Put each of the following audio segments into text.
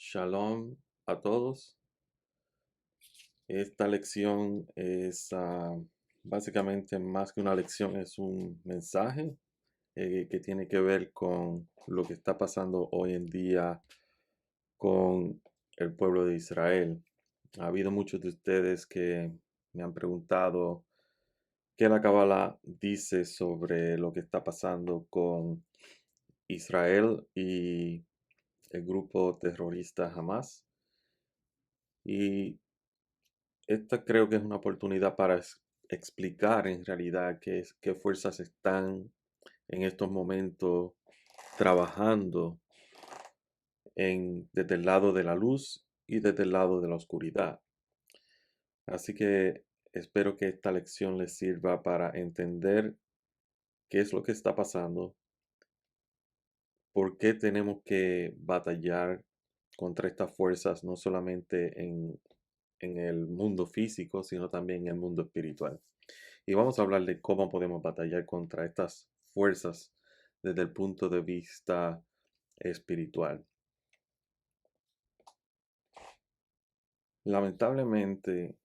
Shalom a todos. Esta lección es básicamente más que una lección, es un mensaje que tiene que ver con lo que está pasando hoy en día con el pueblo de Israel. Ha habido muchos de ustedes que me han preguntado qué la Cábala dice sobre lo que está pasando con Israel y el grupo terrorista Hamas. Y esta creo que es una oportunidad para explicar en realidad qué fuerzas están en estos momentos trabajando desde el lado de la luz y desde el lado de la oscuridad. Así que espero que esta lección les sirva para entender qué es lo que está pasando, por qué tenemos que batallar contra estas fuerzas, no solamente en el mundo físico, sino también en el mundo espiritual. Y vamos a hablar de cómo podemos batallar contra estas fuerzas desde el punto de vista espiritual. Lamentablemente,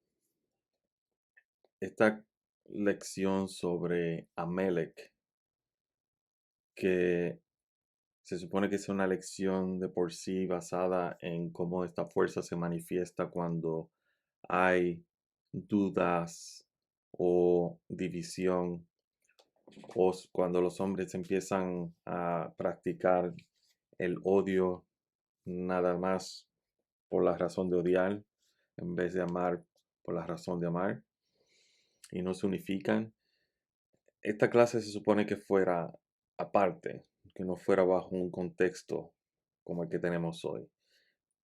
esta lección sobre Amalek, que se supone que es una lección de por sí basada en cómo esta fuerza se manifiesta cuando hay dudas o división, o cuando los hombres empiezan a practicar el odio nada más por la razón de odiar en vez de amar por la razón de amar y no se unifican. Esta clase se supone que fuera aparte, que no fuera bajo un contexto como el que tenemos hoy.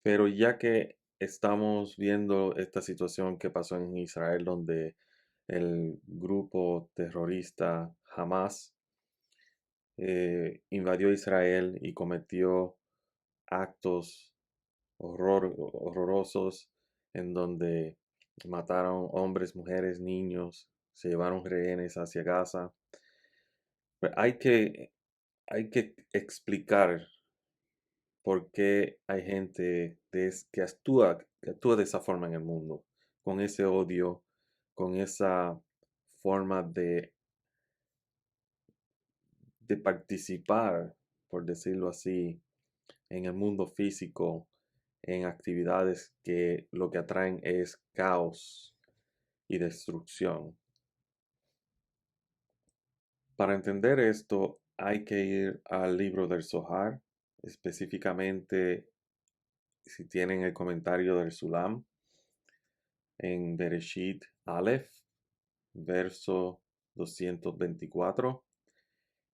Pero ya que estamos viendo esta situación que pasó en Israel, donde el grupo terrorista Hamas invadió Israel y cometió actos horrorosos en donde mataron hombres, mujeres, niños, se llevaron rehenes hacia Gaza. Pero hay que explicar por qué hay gente que actúa de esa forma en el mundo, con ese odio, con esa forma de participar, por decirlo así, en el mundo físico, en actividades que lo que atraen es caos y destrucción. Para entender esto, hay que ir al libro del Zohar, específicamente si tienen el comentario del Sulam, en Bereshit Aleph, verso 224,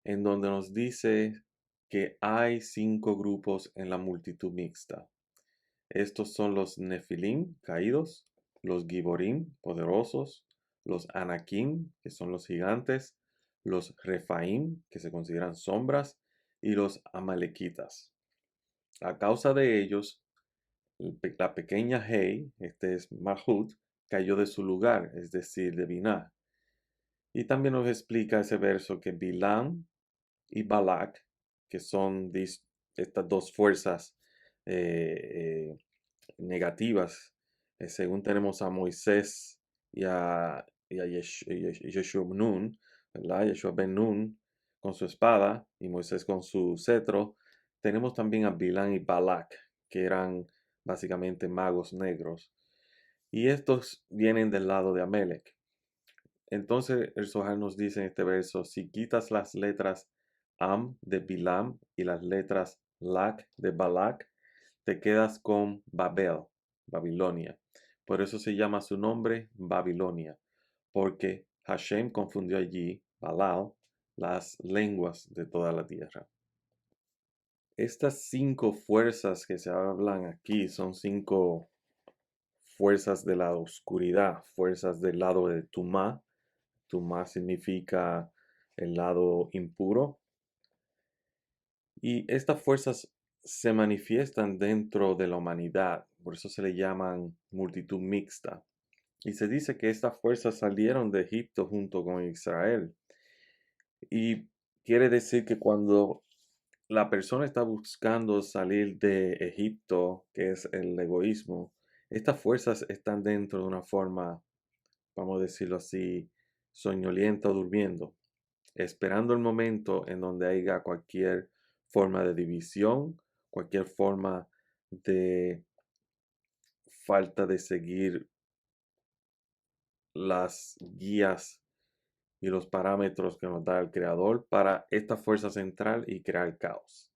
en donde nos dice que hay 5 grupos en la multitud mixta. Estos son los Nefilim, caídos, los Giborim, poderosos, los Anakim, que son los gigantes, los Refaim, que se consideran sombras, y los Amalequitas. A causa de ellos, la pequeña Hei, este es Malhut, cayó de su lugar, es decir, de Binah. Y también nos explica ese verso que Bilam y Balak, que son estas dos fuerzas eh, negativas, según tenemos a Moisés y a Yeshua Nun, ¿verdad? Yeshua Ben Nun con su espada y Moisés con su cetro, tenemos también a Bilam y Balak, que eran básicamente magos negros. Y estos vienen del lado de Amalek. Entonces el Zohar nos dice en este verso, si quitas las letras Am de Bilam y las letras Lak de Balak, te quedas con Babel, Babilonia. Por eso se llama su nombre Babilonia, porque Hashem confundió allí, Balal, las lenguas de toda la tierra. Estas 5 fuerzas que se hablan aquí son 5 fuerzas de la oscuridad, fuerzas del lado de Tumá. Tumá significa el lado impuro. Y estas fuerzas se manifiestan dentro de la humanidad, por eso se le llaman multitud mixta. Y se dice que estas fuerzas salieron de Egipto junto con Israel. Y quiere decir que cuando la persona está buscando salir de Egipto, que es el egoísmo, estas fuerzas están dentro de una forma, vamos a decirlo así, soñolienta o durmiendo, esperando el momento en donde haya cualquier forma de división, cualquier forma de falta de seguir las guías y los parámetros que nos da el creador para esta fuerza central y crear caos.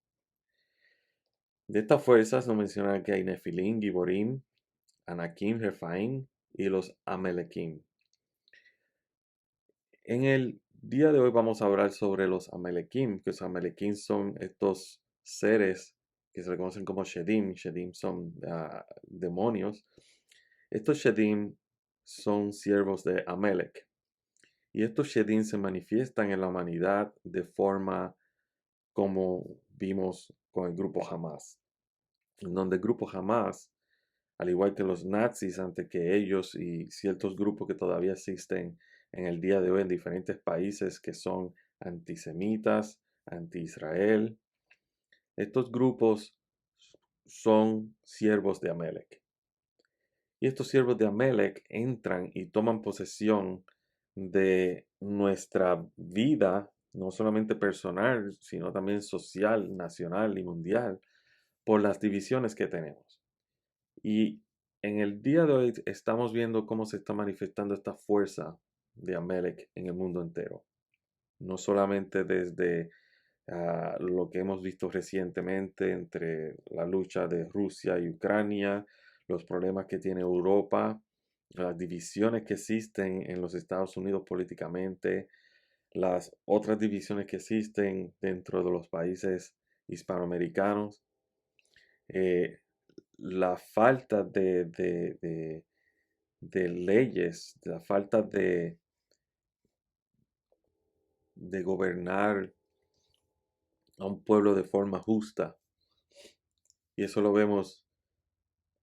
De estas fuerzas nos mencionan que hay Nefilim, Giborim, Anakim, Refaim y los Amalekim. En el día de hoy vamos a hablar sobre los Amalekim, que los Amalekim son estos seres que se le conocen como Shedim. Shedim son demonios. Estos Shedim son siervos de Amalek. Y estos Shedim se manifiestan en la humanidad de forma como vimos con el grupo Hamas, en donde el grupo Hamas, al igual que los nazis antes que ellos y ciertos grupos que todavía existen en el día de hoy en diferentes países que son antisemitas, anti-Israel, estos grupos son siervos de Amalek. Y estos siervos de Amalek entran y toman posesión de nuestra vida, no solamente personal, sino también social, nacional y mundial, por las divisiones que tenemos. Y en el día de hoy estamos viendo cómo se está manifestando esta fuerza de Amalek en el mundo entero. No solamente desde lo que hemos visto recientemente entre la lucha de Rusia y Ucrania, los problemas que tiene Europa, las divisiones que existen en los Estados Unidos políticamente, las otras divisiones que existen dentro de los países hispanoamericanos, eh, la falta de leyes, la falta de gobernar a un pueblo de forma justa. Y eso lo vemos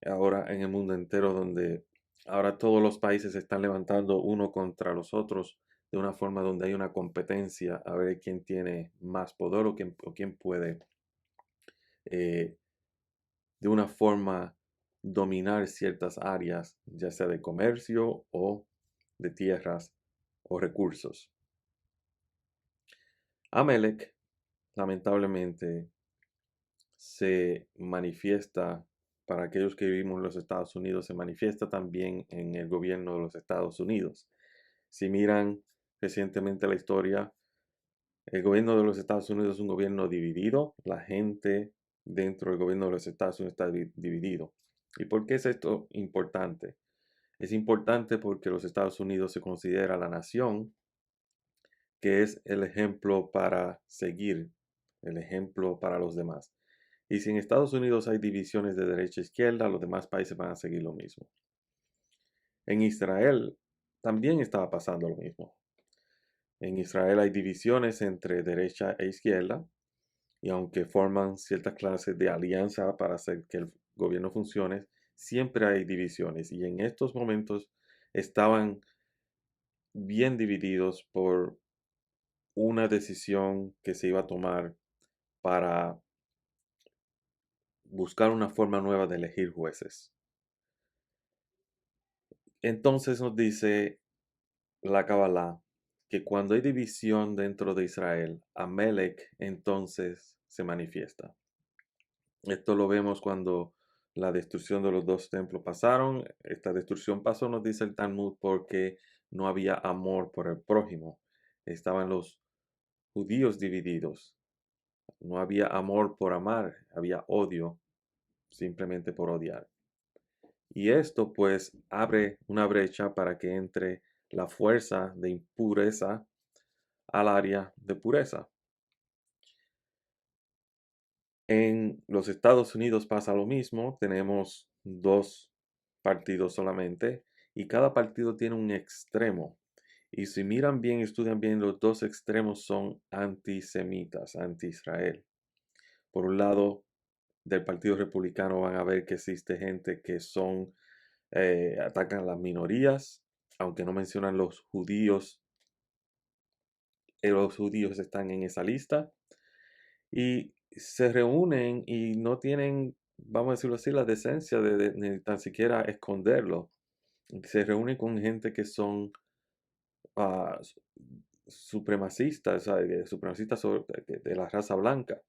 ahora en el mundo entero, donde ahora todos los países se están levantando uno contra los otros de una forma donde hay una competencia a ver quién tiene más poder o quién puede eh, de una forma dominar ciertas áreas, ya sea de comercio o de tierras o recursos. Amalek, lamentablemente, se manifiesta para aquellos que vivimos en los Estados Unidos, se manifiesta también en el gobierno de los Estados Unidos. Si miran recientemente la historia, el gobierno de los Estados Unidos es un gobierno dividido, la gente dentro del gobierno de los Estados Unidos está dividido. ¿Y por qué es esto importante? Es importante porque los Estados Unidos se considera la nación que es el ejemplo para seguir, el ejemplo para los demás. Y si en Estados Unidos hay divisiones de derecha e izquierda, los demás países van a seguir lo mismo. En Israel también estaba pasando lo mismo. En Israel hay divisiones entre derecha e izquierda, y aunque forman ciertas clases de alianza para hacer que el gobierno funcione, siempre hay divisiones. Y en estos momentos estaban bien divididos por una decisión que se iba a tomar para buscar una forma nueva de elegir jueces. Entonces nos dice la Kabbalah que cuando hay división dentro de Israel, Amalek entonces se manifiesta. Esto lo vemos cuando la destrucción de los dos templos pasaron. Esta destrucción pasó, nos dice el Talmud, porque no había amor por el prójimo. Estaban los judíos divididos. No había amor por amar, había odio simplemente por odiar. Y esto pues abre una brecha para que entre la fuerza de impureza al área de pureza. En los Estados Unidos pasa lo mismo, tenemos dos partidos solamente y cada partido tiene un extremo. Y si miran bien, estudian bien, los dos extremos son antisemitas, anti-Israel. Por un lado, del Partido Republicano van a ver que existe gente que son, atacan a las minorías, aunque no mencionan los judíos están en esa lista. Y se reúnen y no tienen, vamos a decirlo así, la decencia de ni tan siquiera esconderlo. Se reúnen con gente que son ah, supremacistas, ¿sabe? Supremacistas de la raza blanca,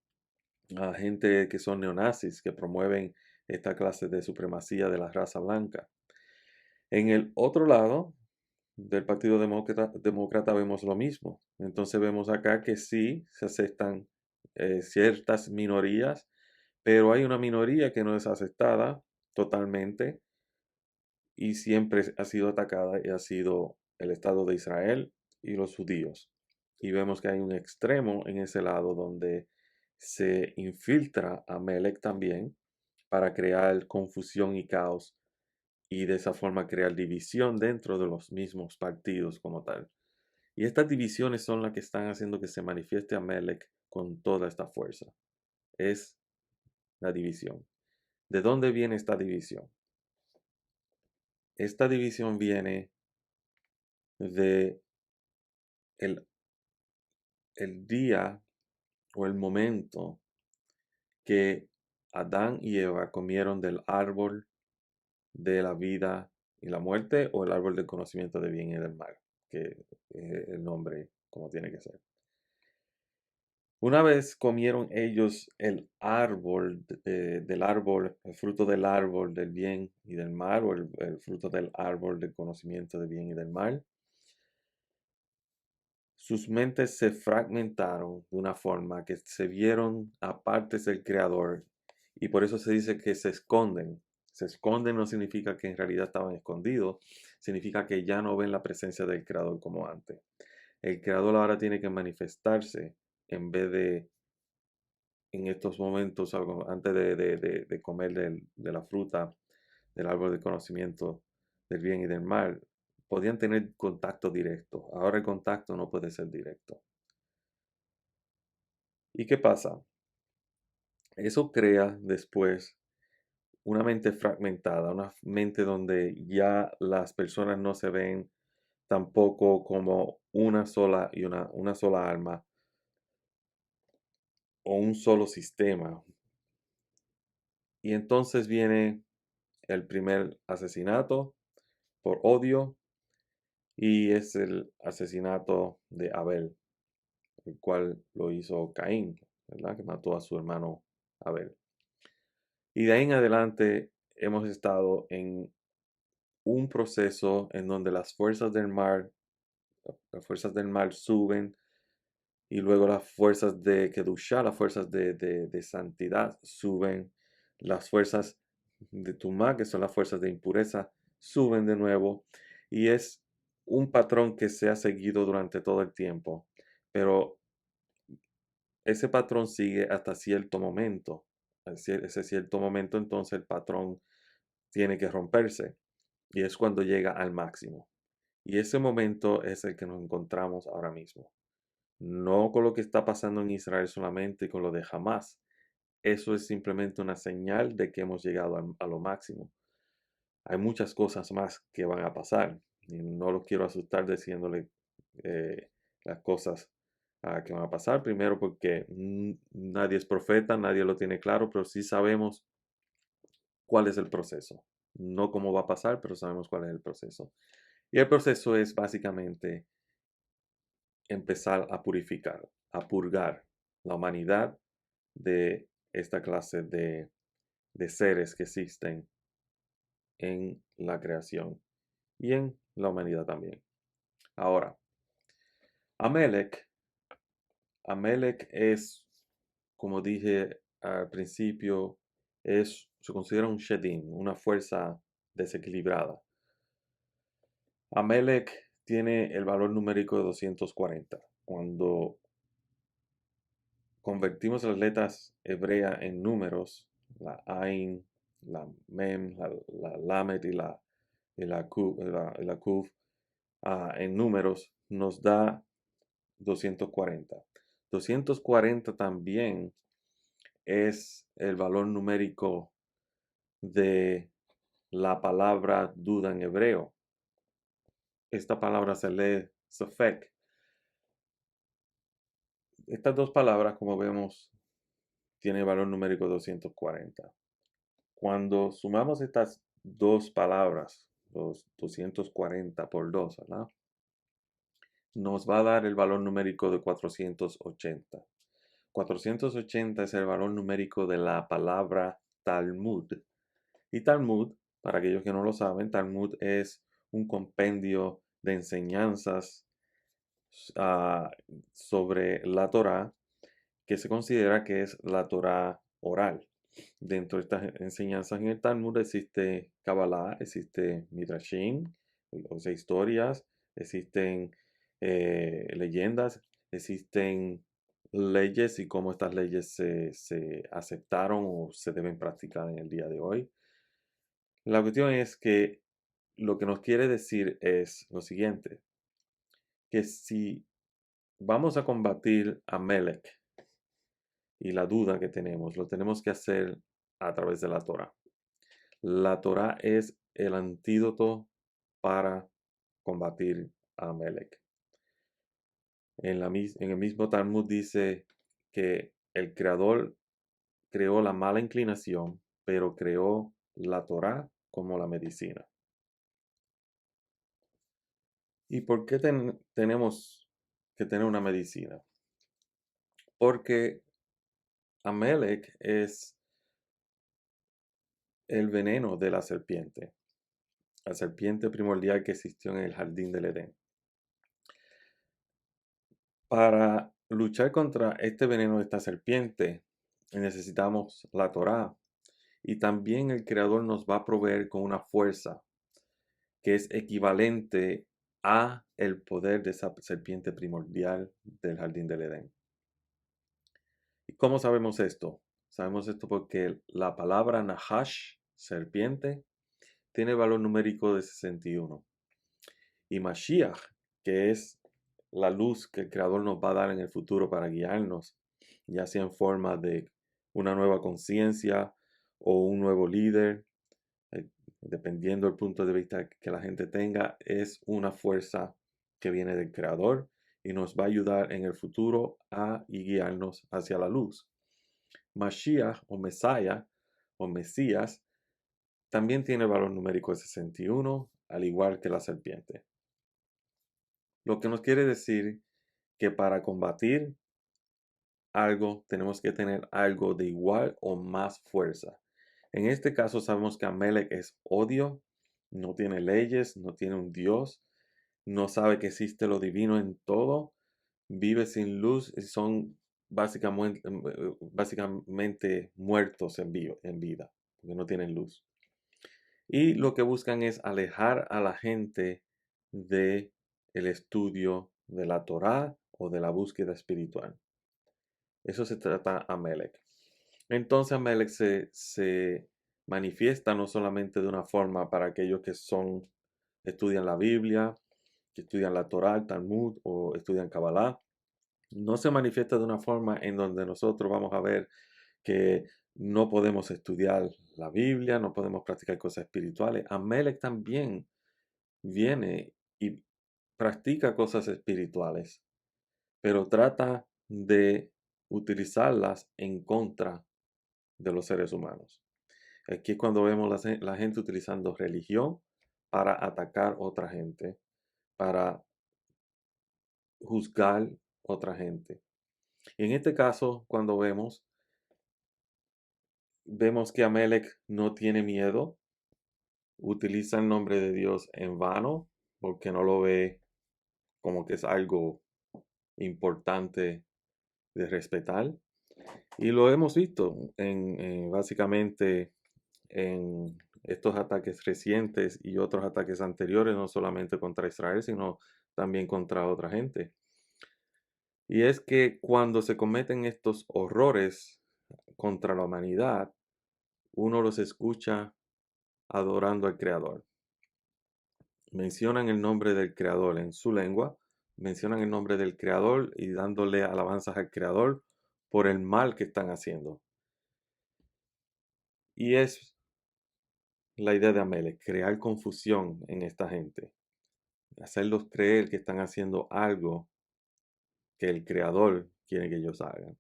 a gente que son neonazis, que promueven esta clase de supremacía de la raza blanca. En el otro lado del Partido Demócrata vemos lo mismo. Entonces vemos acá que sí se aceptan ciertas minorías, pero hay una minoría que no es aceptada totalmente y siempre ha sido atacada y ha sido el Estado de Israel y los judíos. Y vemos que hay un extremo en ese lado donde se infiltra a Melech también para crear confusión y caos y de esa forma crear división dentro de los mismos partidos como tal. Y estas divisiones son las que están haciendo que se manifieste a Melech con toda esta fuerza. Es la división. ¿De dónde viene esta división? Esta división viene de el día o el momento que Adán y Eva comieron del árbol de la vida y la muerte o el árbol del conocimiento de bien y del mal, que es el nombre como tiene que ser. Una vez comieron ellos el árbol del árbol, el fruto del árbol del bien y del mal, o el fruto del árbol del conocimiento de bien y del mal, sus mentes se fragmentaron de una forma que se vieron apartes del Creador y por eso se dice que se esconden. Se esconden no significa que en realidad estaban escondidos, significa que ya no ven la presencia del Creador como antes. El Creador ahora tiene que manifestarse en vez de en estos momentos, antes de comer de la fruta del árbol del conocimiento del bien y del mal, podían tener contacto directo. Ahora el contacto no puede ser directo. ¿Y qué pasa? Eso crea después una mente fragmentada, una mente donde ya las personas no se ven tampoco como una sola y una sola alma o un solo sistema. Y entonces viene el primer asesinato por odio y es el asesinato de Abel, el cual lo hizo Caín, ¿verdad? Que mató a su hermano Abel. Y de ahí en adelante hemos estado en un proceso en donde las fuerzas del mar suben y luego las fuerzas de Kedushá, las fuerzas de santidad suben, las fuerzas de Tumá, que son las fuerzas de impureza, suben de nuevo y es un patrón que se ha seguido durante todo el tiempo, pero ese patrón sigue hasta cierto momento. Ese cierto momento entonces el patrón tiene que romperse y es cuando llega al máximo. Y ese momento es el que nos encontramos ahora mismo. No con lo que está pasando en Israel solamente y con lo de Hamas. Eso es simplemente una señal de que hemos llegado a lo máximo. Hay muchas cosas más que van a pasar y no los quiero asustar diciéndole las cosas que van a pasar. Primero porque nadie es profeta, nadie lo tiene claro, pero sí sabemos cuál es el proceso. No cómo va a pasar, pero sabemos cuál es el proceso. Y el proceso es básicamente empezar a purificar, a purgar la humanidad de esta clase de seres que existen en la creación y en la humanidad también. Ahora, Amelec, Amelec es, como dije al principio, se considera un Shedim, una fuerza desequilibrada. Amelec tiene el valor numérico de 240. Cuando convertimos las letras hebreas en números, la Ain, la Mem, la Lamed y la Kuf, en números, nos da 240. 240 también es el valor numérico de la palabra duda en hebreo. Esta palabra se lee Safek. Estas dos palabras, como vemos tiene valor numérico 240. Cuando sumamos estas dos palabras, los 240 por 2, ¿verdad? Nos va a dar el valor numérico de 480. 480 es el valor numérico de la palabra Talmud. Y Talmud, para aquellos que no lo saben, Talmud es un compendio de enseñanzas uh, sobre la Torá que se considera que es la Torá oral. Dentro de estas enseñanzas en el Talmud existe Kabbalah, existe Midrashim, o sea, historias, existen leyendas, existen leyes y cómo estas leyes se aceptaron o se deben practicar en el día de hoy. La cuestión es que lo que nos quiere decir es lo siguiente, que si vamos a combatir a Melech y la duda que tenemos, lo tenemos que hacer a través de la Torah. La Torah es el antídoto para combatir a Melech. En el mismo Talmud dice que el Creador creó la mala inclinación, pero creó la Torah como la medicina. ¿Y por qué tenemos que tener una medicina? Porque Amelec es el veneno de la serpiente primordial que existió en el jardín del Edén. Para luchar contra este veneno de esta serpiente, necesitamos la Torá. Y también el Creador nos va a proveer con una fuerza que es equivalente a el poder de esa serpiente primordial del jardín del Edén. ¿Y cómo sabemos esto? Sabemos esto porque la palabra Nahash, serpiente, tiene valor numérico de 61. Y Mashiach, que es la luz que el Creador nos va a dar en el futuro para guiarnos, ya sea en forma de una nueva conciencia o un nuevo líder, dependiendo del punto de vista que la gente tenga, es una fuerza que viene del Creador y nos va a ayudar en el futuro a guiarnos hacia la luz. Mashiach o Mesías también tiene el valor numérico de 61, al igual que la serpiente. Lo que nos quiere decir que para combatir algo tenemos que tener algo de igual o más fuerza. En este caso sabemos que Amalek es odio, no tiene leyes, no tiene un Dios, no sabe que existe lo divino en todo, vive sin luz y son básicamente muertos en vida, porque no tienen luz. Y lo que buscan es alejar a la gente de el estudio de la Torá o de la búsqueda espiritual. Eso se trata Amalek. Entonces Amalek se manifiesta no solamente de una forma para aquellos que estudian la Biblia, que estudian la Torá, el Talmud o estudian Kabbalah. No se manifiesta de una forma en donde nosotros vamos a ver que no podemos estudiar la Biblia, no podemos practicar cosas espirituales. Amalek también viene y practica cosas espirituales, pero trata de utilizarlas en contra de los seres humanos. Aquí es cuando vemos la gente utilizando religión para atacar a otra gente, para juzgar a otra gente. Y en este caso, cuando vemos que Amalek no tiene miedo, utiliza el nombre de Dios en vano, porque no lo ve como que es algo importante de respetar. Y lo hemos visto básicamente en estos ataques recientes y otros ataques anteriores, no solamente contra Israel, sino también contra otra gente. Y es que cuando se cometen estos horrores contra la humanidad, uno los escucha adorando al Creador. Mencionan el nombre del Creador en su lengua, mencionan el nombre del Creador y dándole alabanzas al Creador por el mal que están haciendo. Y es la idea de Amalek, crear confusión en esta gente, hacerlos creer que están haciendo algo que el Creador quiere que ellos hagan.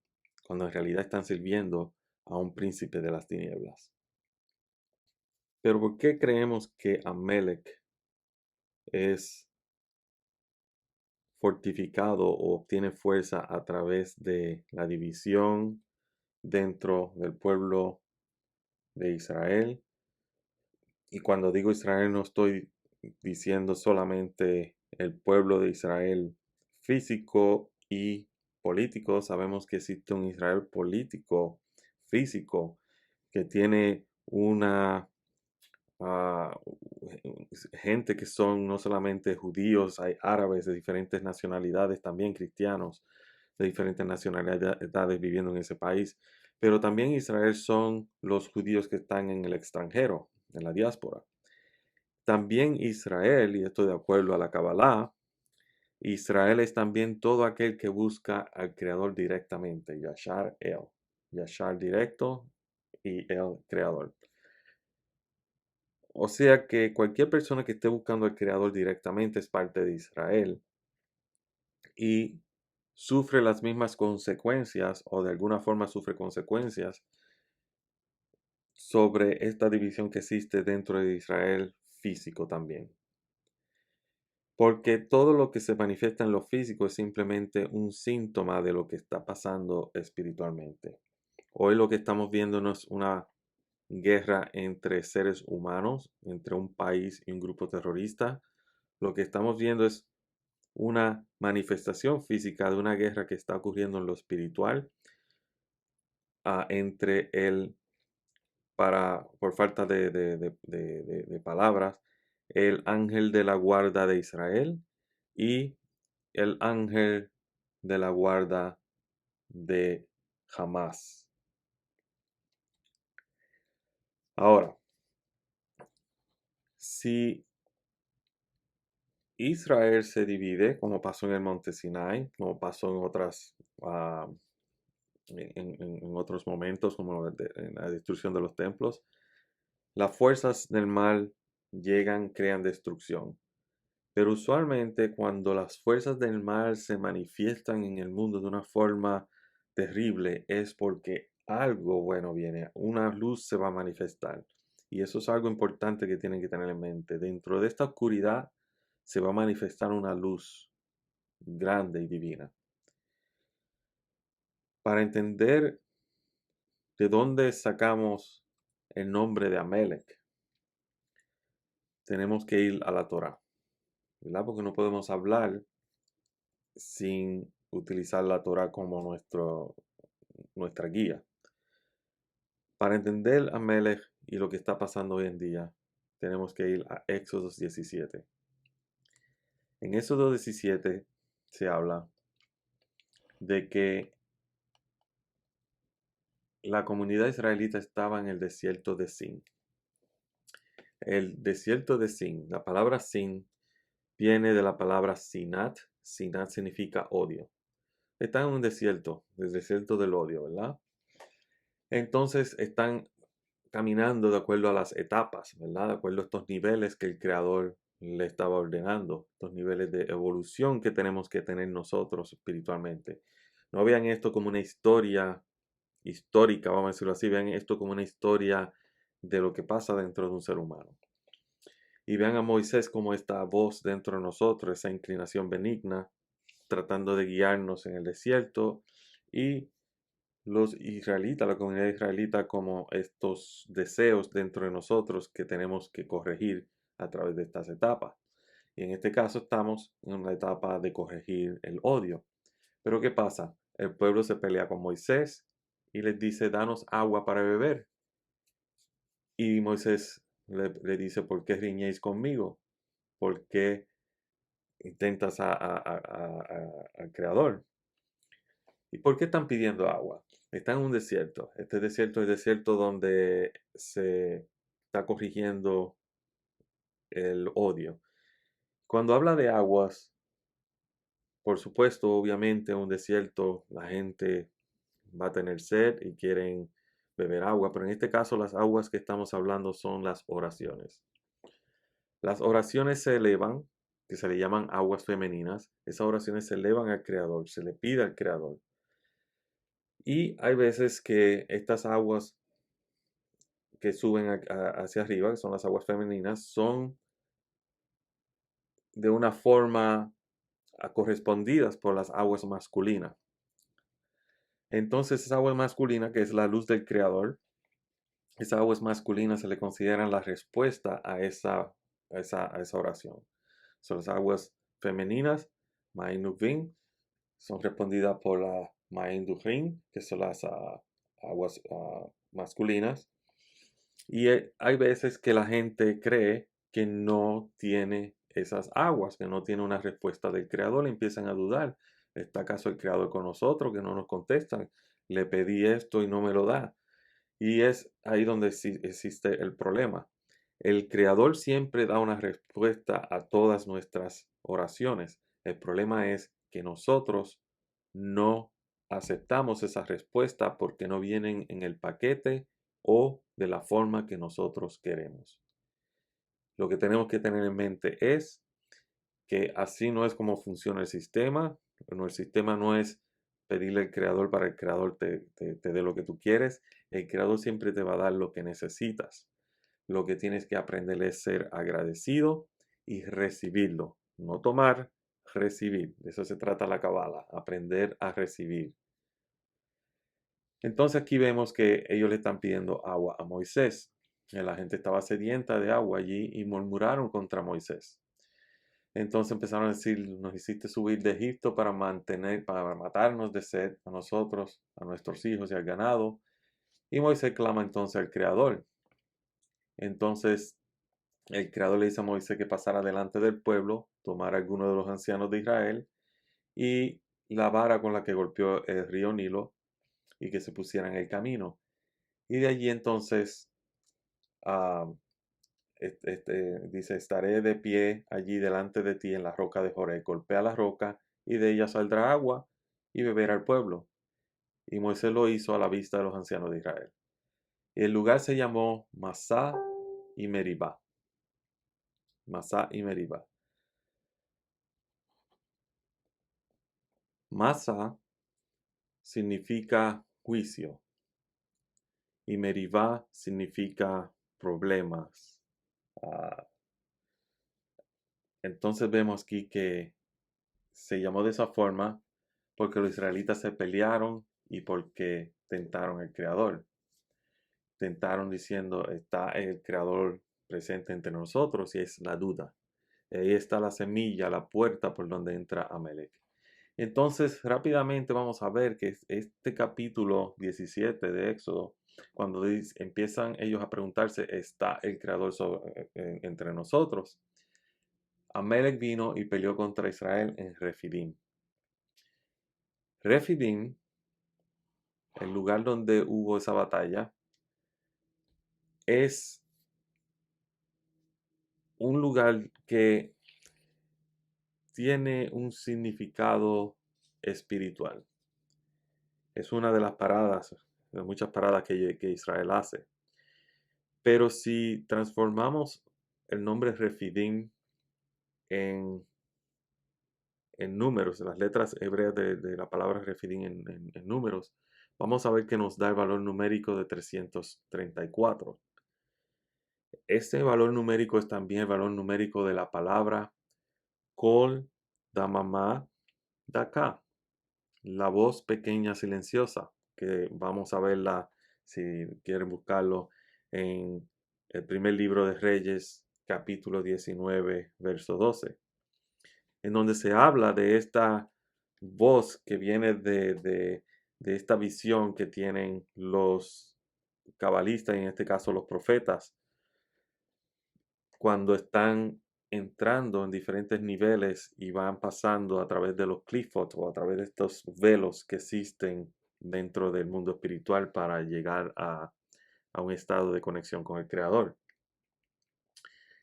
cuando en realidad están sirviendo a un príncipe de las tinieblas. Pero ¿por qué creemos que Amalek es fortificado o obtiene fuerza a través de la división dentro del pueblo de Israel? Y cuando digo Israel no estoy diciendo solamente el pueblo de Israel físico y político. Sabemos que existe un Israel político, físico, que tiene una ah, gente que son no solamente judíos, hay árabes de diferentes nacionalidades, también cristianos de diferentes nacionalidades viviendo en ese país. Pero también Israel son los judíos que están en el extranjero, en la diáspora. También Israel, y esto de acuerdo a la Kabbalah, Israel es también todo aquel que busca al Creador directamente, Yashar El, Yashar directo y El Creador. O sea que cualquier persona que esté buscando al Creador directamente es parte de Israel y sufre las mismas consecuencias o de alguna forma sufre consecuencias sobre esta división que existe dentro de Israel físico también. Porque todo lo que se manifiesta en lo físico es simplemente un síntoma de lo que está pasando espiritualmente. Hoy lo que estamos viendo no es una guerra entre seres humanos, entre un país y un grupo terrorista. Lo que estamos viendo es una manifestación física de una guerra que está ocurriendo en lo espiritual entre por falta de palabras, el ángel de la guarda de Israel y el ángel de la guarda de Hamas. Ahora, si Israel se divide, como pasó en el Monte Sinai, como pasó en otras en otros momentos, como en la destrucción de los templos, las fuerzas del mal llegan, crean destrucción. Pero usualmente cuando las fuerzas del mal se manifiestan en el mundo de una forma terrible es porque algo bueno viene, una luz se va a manifestar. Y eso es algo importante que tienen que tener en mente. Dentro de esta oscuridad se va a manifestar una luz grande y divina. Para entender de dónde sacamos el nombre de Amalek, tenemos que ir a la Torá, ¿verdad? Porque no podemos hablar sin utilizar la Torá como nuestra guía. Para entender a Amalek y lo que está pasando hoy en día, tenemos que ir a Éxodo 17. En Éxodo 17 se habla de que la comunidad israelita estaba en el desierto de Sin. El desierto de Sin, la palabra Sin viene de la palabra Sinat. Sinat significa odio. Están en un desierto, el desierto del odio, ¿verdad? Entonces están caminando de acuerdo a las etapas, ¿verdad? De acuerdo a estos niveles que el Creador le estaba ordenando, estos niveles de evolución que tenemos que tener nosotros espiritualmente. No vean esto como una historia histórica, vamos a decirlo así, vean esto como una historia de lo que pasa dentro de un ser humano. Y vean a Moisés como esta voz dentro de nosotros, esa inclinación benigna, tratando de guiarnos en el desierto, y los israelitas, la comunidad israelita, como estos deseos dentro de nosotros que tenemos que corregir a través de estas etapas. Y en este caso estamos en una etapa de corregir el odio. Pero ¿qué pasa? El pueblo se pelea con Moisés y les dice, danos agua para beber. Y Moisés le dice, ¿por qué riñéis conmigo? ¿Por qué intentas al Creador? ¿Y por qué están pidiendo agua? Están en un desierto. Este desierto es el desierto donde se está corrigiendo el odio. Cuando habla de aguas, por supuesto, obviamente, en un desierto la gente va a tener sed y quieren beber agua, pero en este caso las aguas que estamos hablando son las oraciones. Las oraciones se elevan, que se le llaman aguas femeninas. Esas oraciones se elevan al Creador, se le pide al Creador. Y hay veces que estas aguas que suben hacia arriba, que son las aguas femeninas, son de una forma correspondidas por las aguas masculinas. Entonces esa agua masculina, que es la luz del Creador, esa agua masculina se le considera la respuesta a esa oración. Son las aguas femeninas, Ma'in son respondidas por la Ma'in que son las aguas masculinas. Y hay veces que la gente cree que no tiene esas aguas, que no tiene una respuesta del Creador, y empiezan a dudar. ¿Está acaso el Creador con nosotros? Que no nos contestan. Le pedí esto y no me lo da. Y es ahí donde existe el problema. El Creador siempre da una respuesta a todas nuestras oraciones. El problema es que nosotros no aceptamos esa respuesta porque no vienen en el paquete o de la forma que nosotros queremos. Lo que tenemos que tener en mente es que así no es como funciona el sistema. Bueno, el sistema no es pedirle al creador para que el creador te dé lo que tú quieres. El creador siempre te va a dar lo que necesitas. Lo que tienes que aprender es ser agradecido y recibirlo. No tomar, recibir. De eso se trata la Kabbalah, aprender a recibir. Entonces aquí vemos que ellos le están pidiendo agua a Moisés. La gente estaba sedienta de agua allí y murmuraron contra Moisés. Entonces empezaron a decir, nos hiciste subir de Egipto para matarnos de sed a nosotros, a nuestros hijos y al ganado. Y Moisés clama entonces al Creador. Entonces el Creador le dice a Moisés que pasara delante del pueblo, tomara a alguno de los ancianos de Israel y la vara con la que golpeó el río Nilo y que se pusiera en el camino. Y de allí entonces ah, dice, estaré de pie allí delante de ti en la roca de Joré. Golpea la roca y de ella saldrá agua y beberá al pueblo. Y Moisés lo hizo a la vista de los ancianos de Israel. Y el lugar se llamó Masá y Meribá. Masá y Meribá. Masá significa juicio y Meribá significa problemas. Ah, entonces vemos aquí que se llamó de esa forma porque los israelitas se pelearon y porque tentaron al Creador. Tentaron diciendo, está el Creador presente entre nosotros y es la duda. Ahí está la semilla, la puerta por donde entra Amalek. Entonces, rápidamente vamos a ver que este capítulo 17 de Éxodo, cuando empiezan ellos a preguntarse, ¿está el Creador entre nosotros? Amalek vino y peleó contra Israel en Refidim. Refidim, el lugar donde hubo esa batalla, es un lugar que tiene un significado espiritual. Es una de las paradas, de muchas paradas que Israel hace. Pero si transformamos el nombre Refidim en, en números, las letras hebreas de la palabra Refidim en números, vamos a ver que nos da el valor numérico de 334. Este valor numérico es también el valor numérico de la palabra Kol Damamá Daka, la voz pequeña silenciosa, que vamos a verla si quieren buscarlo en el primer libro de Reyes, capítulo 19, verso 12, en donde se habla de esta voz que viene de esta visión que tienen los cabalistas, y en este caso los profetas, cuando están entrando en diferentes niveles y van pasando a través de los clifford o a través de estos velos que existen dentro del mundo espiritual para llegar a un estado de conexión con el Creador.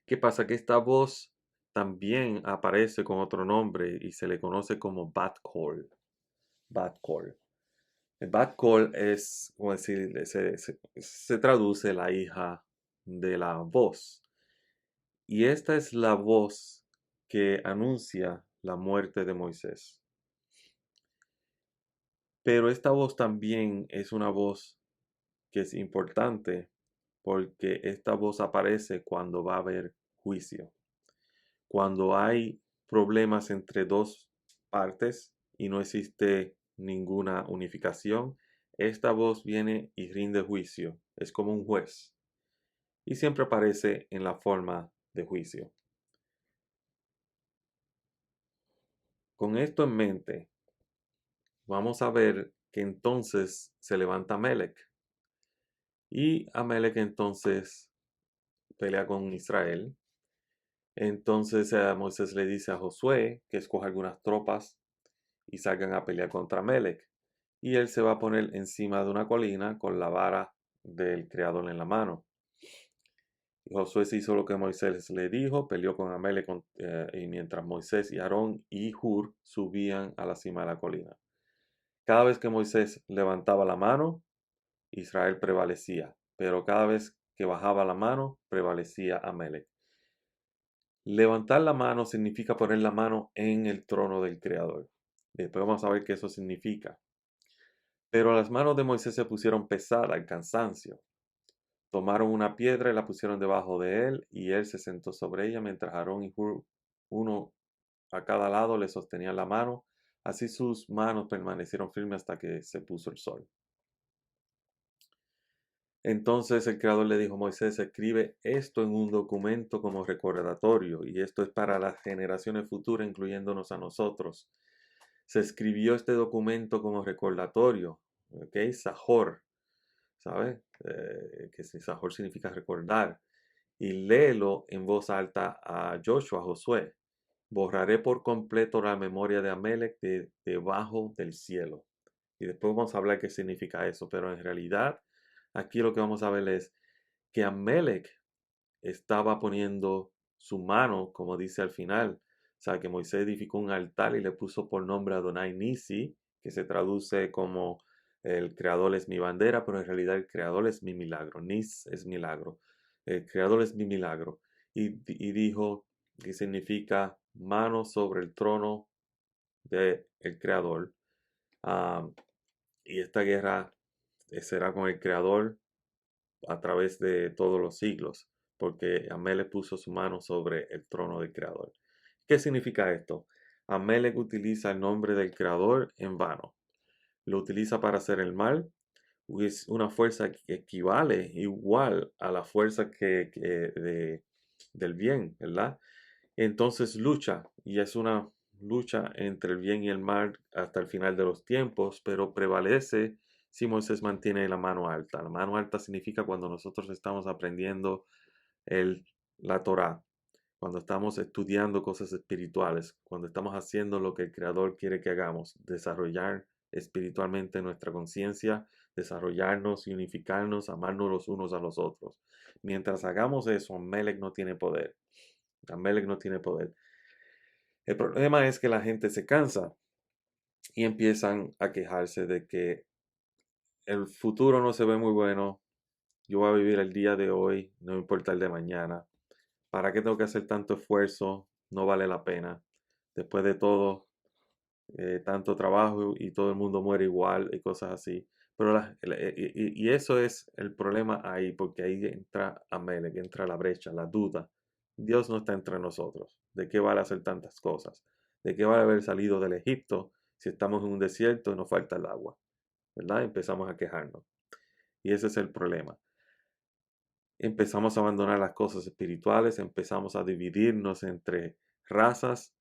¿Qué pasa? Que esta voz también aparece con otro nombre y se le conoce como Bat Call. Bat Call. El Bat Call es, como decir, se traduce la hija de la voz. Y esta es la voz que anuncia la muerte de Moisés. Pero esta voz también es una voz que es importante porque esta voz aparece cuando va a haber juicio. Cuando hay problemas entre dos partes y no existe ninguna unificación, esta voz viene y rinde juicio. Es como un juez y siempre aparece en la forma de juicio. Con esto en mente, vamos a ver que entonces se levanta Amelec y Amelec entonces pelea con Israel. Entonces Moisés le dice a Josué que escoja algunas tropas y salgan a pelear contra Amelec. Y él se va a poner encima de una colina con la vara del Creador en la mano. Y Josué hizo lo que Moisés le dijo, peleó con Amelec y mientras Moisés y Aarón y Hur subían a la cima de la colina. Cada vez que Moisés levantaba la mano, Israel prevalecía, pero cada vez que bajaba la mano, prevalecía Amelec. Levantar la mano significa poner la mano en el trono del Creador. Después vamos a ver qué eso significa. Pero las manos de Moisés se pusieron pesadas al cansancio. Tomaron una piedra y la pusieron debajo de él, y él se sentó sobre ella mientras Aarón y Hur, uno a cada lado, le sostenían la mano. Así sus manos permanecieron firmes hasta que se puso el sol. Entonces el Creador le dijo a Moisés: escribe esto en un documento como recordatorio, y esto es para las generaciones futuras, incluyéndonos a nosotros. Se escribió este documento como recordatorio, ¿ok? Sahor, ¿sabes? Que Sahor significa recordar. Y léelo en voz alta a Joshua, a Josué. Borraré por completo la memoria de Amelec debajo del cielo. Y después vamos a hablar qué significa eso, pero en realidad aquí lo que vamos a ver es que Amelec estaba poniendo su mano, como dice al final. O sea, que Moisés edificó un altar y le puso por nombre a Adonai Nisi, que se traduce como el creador es mi bandera, pero en realidad el creador es mi milagro. Nis es milagro. El creador es mi milagro. Y dijo que significa mano sobre el trono del creador. Ah, y esta guerra será con el creador a través de todos los siglos, porque Amelec puso su mano sobre el trono del Creador. ¿Qué significa esto? Amelec utiliza el nombre del Creador en vano. Lo utiliza para hacer el mal. Es una fuerza que equivale igual a la fuerza del bien, ¿verdad? Entonces lucha, y es una lucha entre el bien y el mal hasta el final de los tiempos, pero prevalece si Moisés mantiene la mano alta. La mano alta significa cuando nosotros estamos aprendiendo el, la Torá, cuando estamos estudiando cosas espirituales, cuando estamos haciendo lo que el Creador quiere que hagamos, desarrollar espiritualmente nuestra conciencia, desarrollarnos y unificarnos, amarnos los unos a los otros. Mientras hagamos eso, Melech no tiene poder. Amelec no tiene poder. El problema es que la gente se cansa y empiezan a quejarse de que el futuro no se ve muy bueno. Yo voy a vivir el día de hoy, no importa el de mañana. ¿Para qué tengo que hacer tanto esfuerzo? No vale la pena. Después de todo, tanto trabajo y todo el mundo muere igual y cosas así. Pero y eso es el problema ahí, porque ahí entra Amelec, entra la brecha, la duda. Dios no está entre nosotros. ¿De qué vale hacer tantas cosas? ¿De qué vale haber salido del Egipto si estamos en un desierto y nos falta el agua? ¿Verdad? Empezamos a quejarnos. Y ese es el problema. Empezamos a abandonar las cosas espirituales, empezamos a dividirnos entre razas,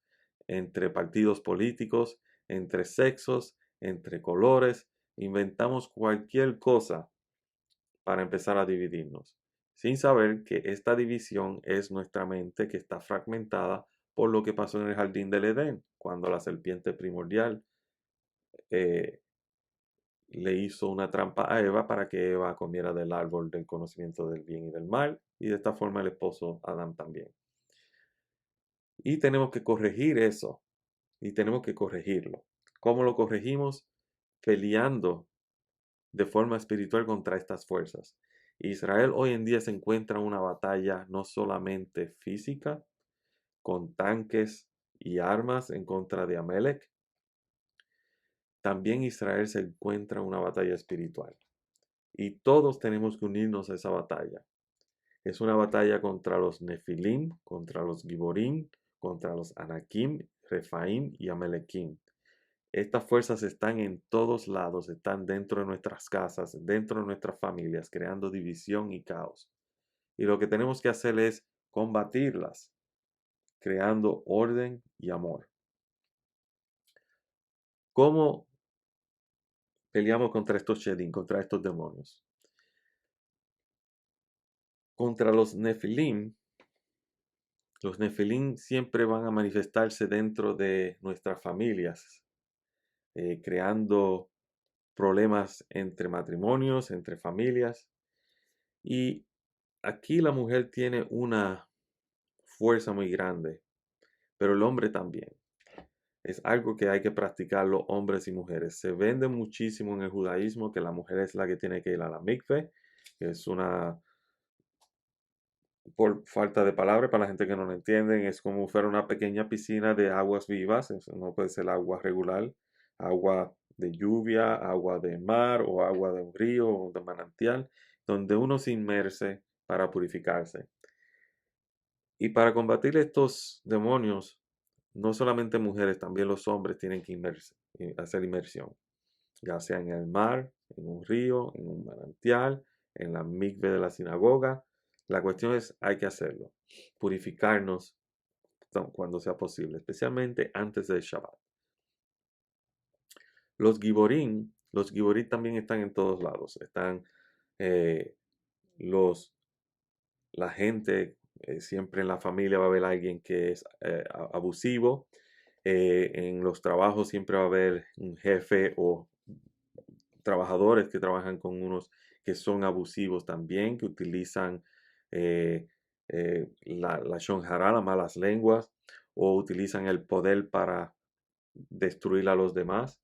entre partidos políticos, entre sexos, entre colores. Inventamos cualquier cosa para empezar a dividirnos, sin saber que esta división es nuestra mente que está fragmentada por lo que pasó en el jardín del Edén, cuando la serpiente primordial eh, le hizo una trampa a Eva para que Eva comiera del árbol del conocimiento del bien y del mal, y de esta forma el esposo Adán también. Y tenemos que corregir eso, y tenemos que corregirlo. ¿Cómo lo corregimos? Peleando de forma espiritual contra estas fuerzas. Israel hoy en día se encuentra en una batalla no solamente física, con tanques y armas en contra de Amelec, también Israel se encuentra en una batalla espiritual. Y todos tenemos que unirnos a esa batalla. Es una batalla contra los Nefilim, contra los Giborim, contra los Anakim, Refaim y Amalekim. Estas fuerzas están en todos lados, están dentro de nuestras casas, dentro de nuestras familias, creando división y caos. Y lo que tenemos que hacer es combatirlas, creando orden y amor. ¿Cómo peleamos contra estos Shedim, contra estos demonios? Contra los Nefilim siempre van a manifestarse dentro de nuestras familias, creando problemas entre matrimonios, entre familias. Y aquí la mujer tiene una fuerza muy grande, pero el hombre también. Es algo que hay que practicarlo hombres y mujeres. Se vende muchísimo en el judaísmo que la mujer es la que tiene que ir a la mikve, que es una, por falta de palabra para la gente que no lo entienden, es como fuera una pequeña piscina de aguas vivas. Eso no puede ser agua regular, agua de lluvia, agua de mar o agua de un río o de manantial, donde uno se inmerse para purificarse. Y para combatir estos demonios, no solamente mujeres, también los hombres tienen que hacer inmersión, ya sea en el mar, en un río, en un manantial, en la mikve de la sinagoga. La cuestión es, hay que hacerlo, purificarnos cuando sea posible, especialmente antes del Shabbat. Los giborim también están en todos lados. Están eh, los la gente, siempre en la familia va a haber alguien que es abusivo. En los trabajos siempre va a haber un jefe o trabajadores que trabajan con unos que son abusivos también, que utilizan eh, la shonjara, las malas lenguas, o utilizan el poder para destruir a los demás.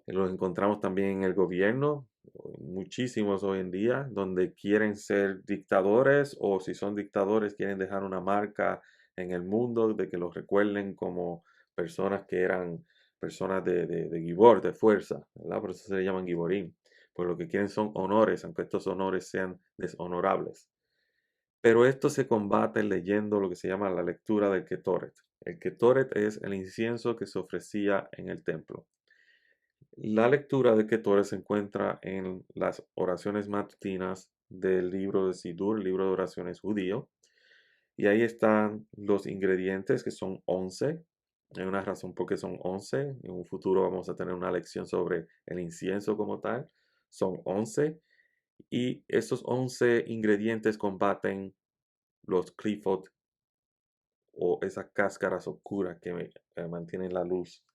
Los encontramos también en el gobierno, muchísimos hoy en día, donde quieren ser dictadores o si son dictadores quieren dejar una marca en el mundo de que los recuerden como personas que eran personas de gibor, de fuerza, ¿verdad? Por eso se le llaman giborim. Pues lo que quieren son honores, aunque estos honores sean deshonorables. Pero esto se combate leyendo lo que se llama la lectura del Ketoret. El Ketoret es el incienso que se ofrecía en el templo. La lectura de Ketores se encuentra en las oraciones matutinas del libro de Sidur, el libro de oraciones judío. Y ahí están los ingredientes, que son 11. Hay una razón por qué son 11. En un futuro vamos a tener una lección sobre el incienso como tal. Son 11. Y esos 11 ingredientes combaten los clifot o esas cáscaras oscuras que mantienen la luz,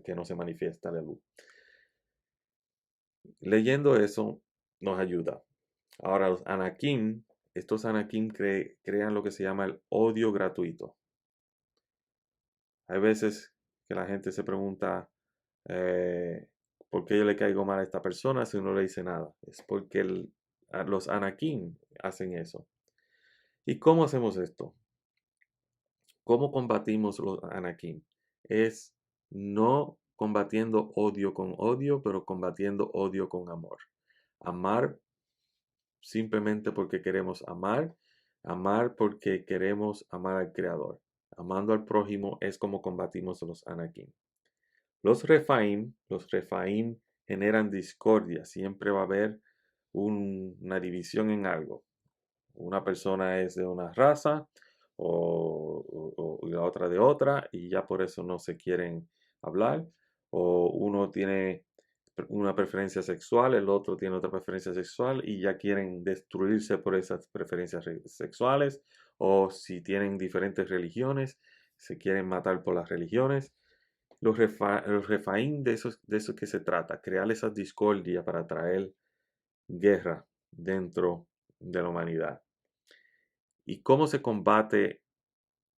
que no se manifiesta la luz. Leyendo eso nos ayuda. Ahora, los Anakim, estos Anakim crean lo que se llama el odio gratuito. Hay veces que la gente se pregunta, ¿por qué yo le caigo mal a esta persona si no le dice nada? Es porque los Anakim hacen eso. ¿Y cómo hacemos esto? ¿Cómo combatimos los Anakim? Es no combatiendo odio con odio, pero combatiendo odio con amor. Amar simplemente porque queremos amar, amar porque queremos amar al Creador. Amando al prójimo es como combatimos a los Anakim. Los Refaim generan discordia, siempre va a haber una división en algo. Una persona es de una raza y la otra de otra y ya por eso no se quieren hablar. O uno tiene una preferencia sexual, el otro tiene otra preferencia sexual y ya quieren destruirse por esas preferencias sexuales. O si tienen diferentes religiones, se quieren matar por las religiones. Los refaín de eso que se trata, crear esa discordia para traer guerra dentro de la humanidad. ¿Y cómo se combate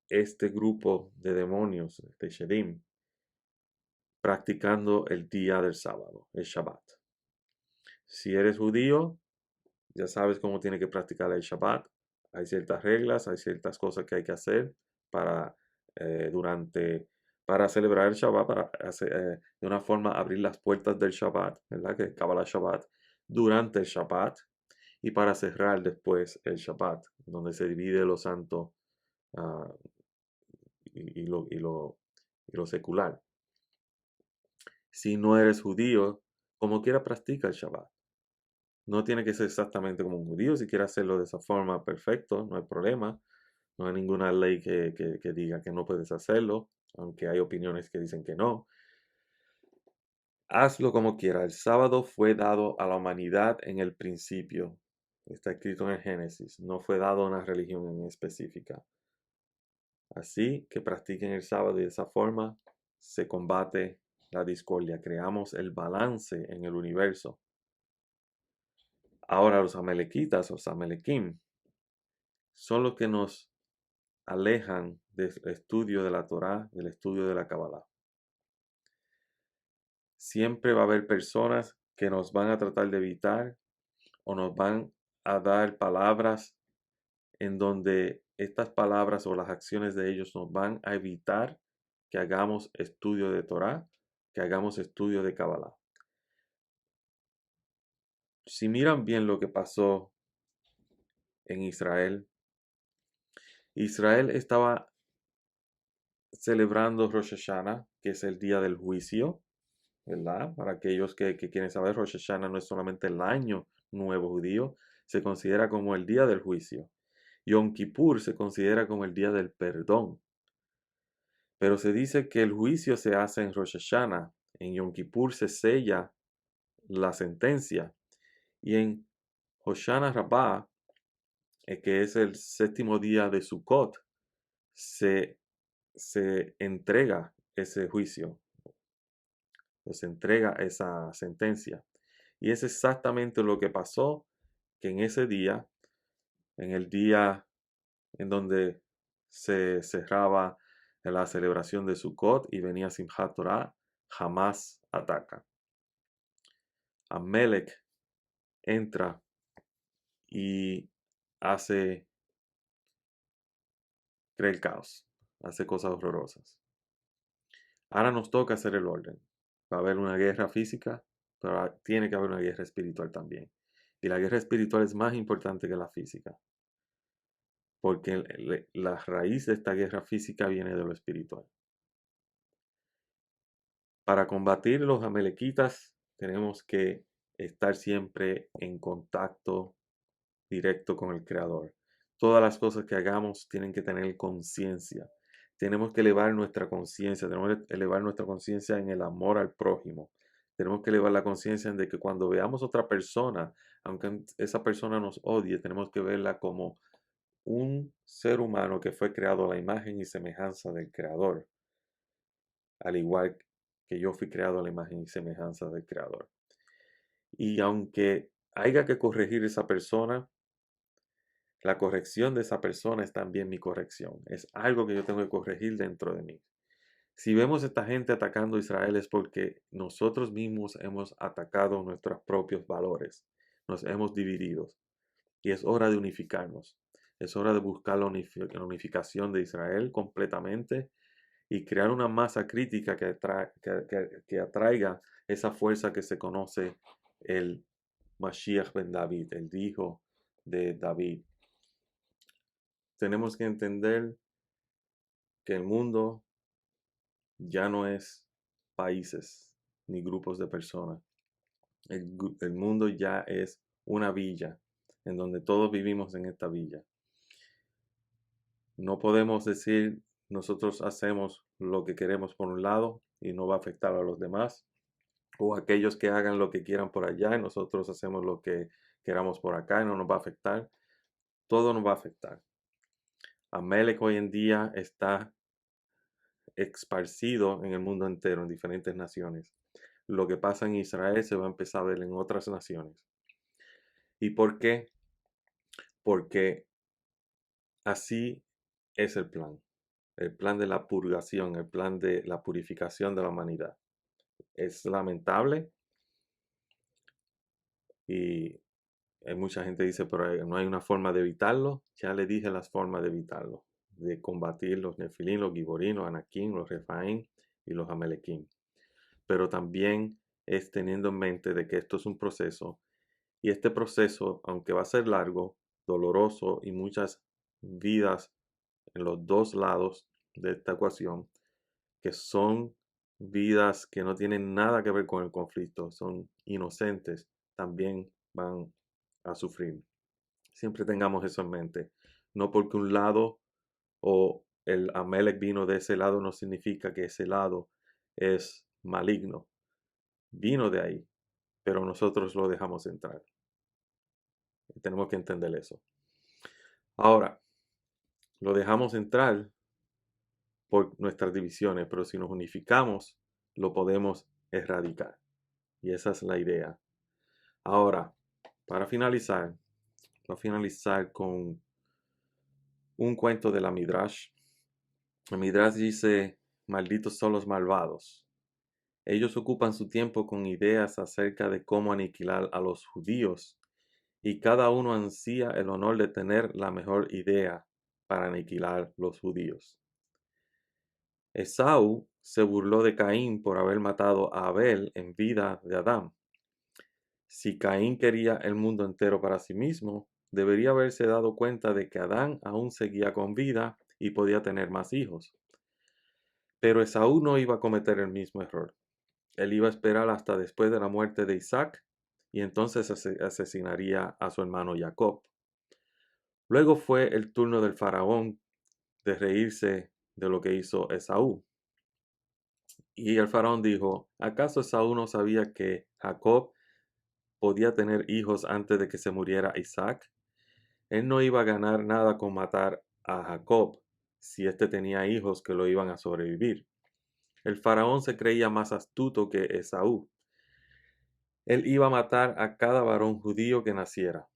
este grupo de demonios, de Shedim? Practicando el día del sábado, el Shabbat. Si eres judío, ya sabes cómo tiene que practicar el Shabbat. Hay ciertas reglas, hay ciertas cosas que hay que hacer para durante para celebrar el Shabbat, de una forma abrir las puertas del Shabbat, ¿verdad? Que es Kabbalah Shabbat, durante el Shabbat y para cerrar después el Shabbat, donde se divide lo santo ah, y, y lo, y lo- y lo secular. Si no eres judío, como quiera practica el Shabbat. No tiene que ser exactamente como un judío, si quieres hacerlo de esa forma, perfecto, no hay problema. No hay ninguna ley que diga que no puedes hacerlo, aunque hay opiniones que dicen que no. Hazlo como quiera. El sábado fue dado a la humanidad en el principio. Está escrito en el Génesis. No fue dado a una religión en específica. Así que practiquen el sábado y de esa forma se combate la discordia. Creamos el balance en el universo. Ahora los amalequitas, los amalequim, son los que nos alejan del estudio de la Torá, del estudio de la Kabbalah. Siempre va a haber personas que nos van a tratar de evitar o nos van a dar palabras en donde estas palabras o las acciones de ellos nos van a evitar que hagamos estudio de Torá, que hagamos estudio de Kabbalah. Si miran bien lo que pasó en Israel, Israel estaba celebrando Rosh Hashanah, que es el día del juicio, ¿verdad? Para aquellos que quieren saber, Rosh Hashanah no es solamente el año nuevo judío, se considera como el día del juicio. Yom Kippur se considera como el día del perdón. Pero se dice que el juicio se hace en Rosh Hashanah. En Yom Kippur se sella la sentencia. Y en Hoshana Rabbah, que es el séptimo día de Sukkot, se, se entrega ese juicio, se entrega esa sentencia. Y es exactamente lo que pasó, que en ese día, en el día en donde se cerraba la celebración de Sukkot y venía Simchat Torah, jamás ataca. Amelech entra y hace, crea el caos, hace cosas horrorosas. Ahora nos toca hacer el orden. Va a haber una guerra física, pero tiene que haber una guerra espiritual también. Y la guerra espiritual es más importante que la física, porque la raíz de esta guerra física viene de lo espiritual. Para combatir los amalequitas tenemos que estar siempre en contacto directo con el Creador. Todas las cosas que hagamos tienen que tener conciencia. Tenemos que elevar nuestra conciencia, tenemos que elevar nuestra conciencia en el amor al prójimo. Tenemos que elevar la conciencia en de que cuando veamos otra persona, aunque esa persona nos odie, tenemos que verla como un ser humano que fue creado a la imagen y semejanza del Creador, al igual que yo fui creado a la imagen y semejanza del Creador. Y aunque haya que corregir a esa persona, la corrección de esa persona es también mi corrección. Es algo que yo tengo que corregir dentro de mí. Si vemos a esta gente atacando a Israel es porque nosotros mismos hemos atacado nuestros propios valores. Nos hemos dividido. Y es hora de unificarnos. Es hora de buscar la unificación de Israel completamente y crear una masa crítica que atraiga esa fuerza que se conoce el Mashiach ben David, el hijo de David. Tenemos que entender que el mundo ya no es países ni grupos de personas. El mundo ya es una villa en donde todos vivimos en esta villa. No podemos decir nosotros hacemos lo que queremos por un lado y no va a afectar a los demás, o aquellos que hagan lo que quieran por allá y nosotros hacemos lo que queramos por acá y no nos va a afectar. Todo nos va a afectar. Amalek hoy en día está esparcido en el mundo entero, en diferentes naciones. Lo que pasa en Israel se va a empezar a ver en otras naciones. ¿Y por qué? Porque así es el plan de la purgación, el plan de la purificación de la humanidad. Es lamentable y hay mucha gente que dice, pero no hay una forma de evitarlo. Ya le dije las formas de evitarlo. de combatir los Nefilim, los Giborim, los Anakim, los Refaim y los Amalequim. Pero también es teniendo en mente de que esto es un proceso, y este proceso, aunque va a ser largo, doloroso y muchas vidas en los dos lados de esta ecuación, que son vidas que no tienen nada que ver con el conflicto, son inocentes, también van a sufrir. Siempre tengamos eso en mente. No porque un lado o el Amelec vino de ese lado no significa que ese lado es maligno. Vino de ahí, pero nosotros lo dejamos entrar. Tenemos que entender eso. Ahora, lo dejamos entrar por nuestras divisiones, pero si nos unificamos, lo podemos erradicar. Y esa es la idea. Ahora, para finalizar, voy a finalizar con un cuento de la Midrash. La Midrash dice, malditos son los malvados. Ellos ocupan su tiempo con ideas acerca de cómo aniquilar a los judíos, y cada uno ansía el honor de tener la mejor idea para aniquilar los judíos. Esaú se burló de Caín por haber matado a Abel en vida de Adán. Si Caín quería el mundo entero para sí mismo, debería haberse dado cuenta de que Adán aún seguía con vida y podía tener más hijos. Pero Esaú no iba a cometer el mismo error. Él iba a esperar hasta después de la muerte de Isaac y entonces asesinaría a su hermano Jacob. Luego fue el turno del faraón de reírse de lo que hizo Esaú. Y el faraón dijo, ¿acaso Esaú no sabía que Jacob podía tener hijos antes de que se muriera Isaac? Él no iba a ganar nada con matar a Jacob si éste tenía hijos que lo iban a sobrevivir. El faraón se creía más astuto que Esaú. Él iba a matar a cada varón judío que naciera.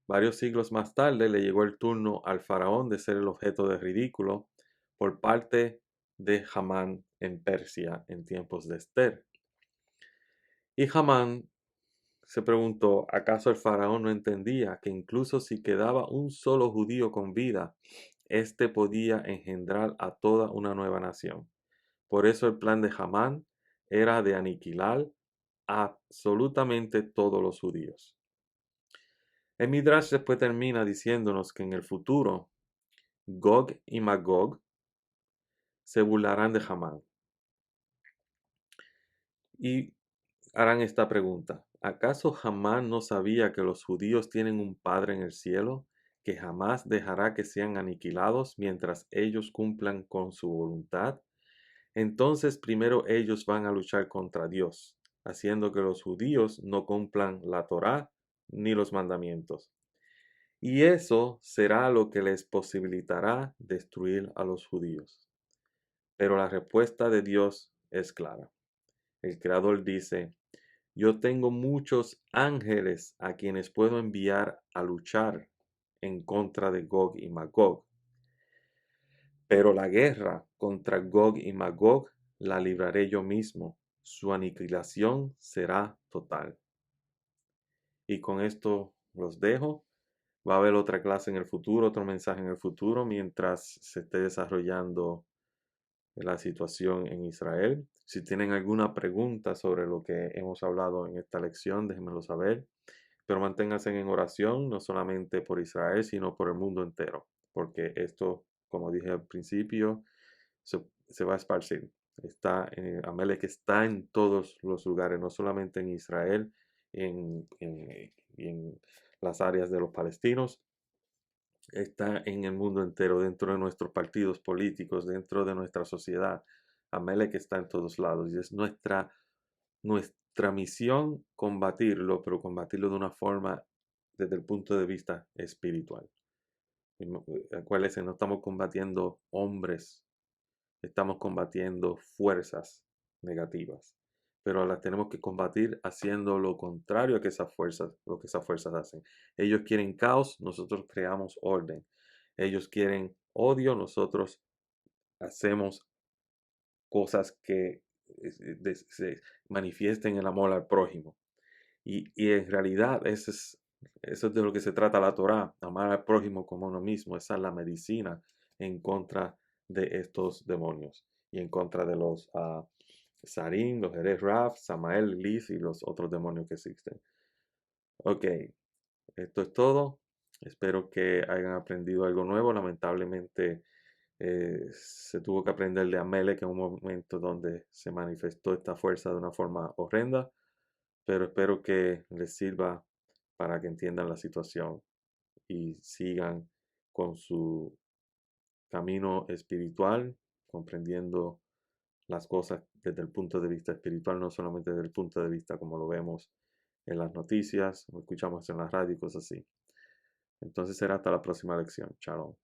Varios siglos más tarde le llegó el turno al faraón de ser el objeto de ridículo por parte de Hamán en Persia en tiempos de Esther. Y Hamán se preguntó, ¿acaso el faraón no entendía que incluso si quedaba un solo judío con vida, éste podía engendrar a toda una nueva nación? Por eso el plan de Hamán era de aniquilar absolutamente todos los judíos. El Midrash después termina diciéndonos que en el futuro Gog y Magog se burlarán de Hamán y harán esta pregunta: ¿acaso Hamán no sabía que los judíos tienen un Padre en el cielo que jamás dejará que sean aniquilados mientras ellos cumplan con su voluntad? Entonces primero ellos van a luchar contra Dios, haciendo que los judíos no cumplan la Torá ni los mandamientos. Y eso será lo que les posibilitará destruir a los judíos. Pero la respuesta de Dios es clara. El Creador dice, yo tengo muchos ángeles a quienes puedo enviar a luchar en contra de Gog y Magog. Pero la guerra contra Gog y Magog la libraré yo mismo. Su aniquilación será total. Y con esto los dejo. Va a haber otra clase en el futuro, otro mensaje en el futuro, mientras se esté desarrollando la situación en Israel. Si tienen alguna pregunta sobre lo que hemos hablado en esta lección, déjenmelo saber. Pero manténganse en oración, no solamente por Israel, sino por el mundo entero, porque esto, como dije al principio, se va a esparcir. Amalek está en todos los lugares, no solamente en Israel y en las áreas de los palestinos, está en el mundo entero, dentro de nuestros partidos políticos, dentro de nuestra sociedad. Amalek está en todos lados y es nuestra misión combatirlo, pero combatirlo de una forma desde el punto de vista espiritual. Acuérdense, no estamos combatiendo hombres, estamos combatiendo fuerzas negativas, pero las tenemos que combatir haciendo lo contrario a que esas fuerzas, lo que esas fuerzas hacen. Ellos quieren caos, nosotros creamos orden. Ellos quieren odio, nosotros hacemos cosas que se manifiesten el amor al prójimo. Y en realidad eso es de lo que se trata la Torá, amar al prójimo como uno mismo. Esa es la medicina, en contra de estos demonios y en contra de los Sarin, los Jerez Raf, Samael, Liz y los otros demonios que existen. Ok, esto es todo. Espero que hayan aprendido algo nuevo. Lamentablemente se tuvo que aprender de Amelec en un momento donde se manifestó esta fuerza de una forma horrenda, pero espero que les sirva para que entiendan la situación y sigan con su camino espiritual, comprendiendo las cosas desde el punto de vista espiritual, no solamente desde el punto de vista como lo vemos en las noticias o escuchamos en la radio y cosas así. Entonces será hasta la próxima lección. Chao.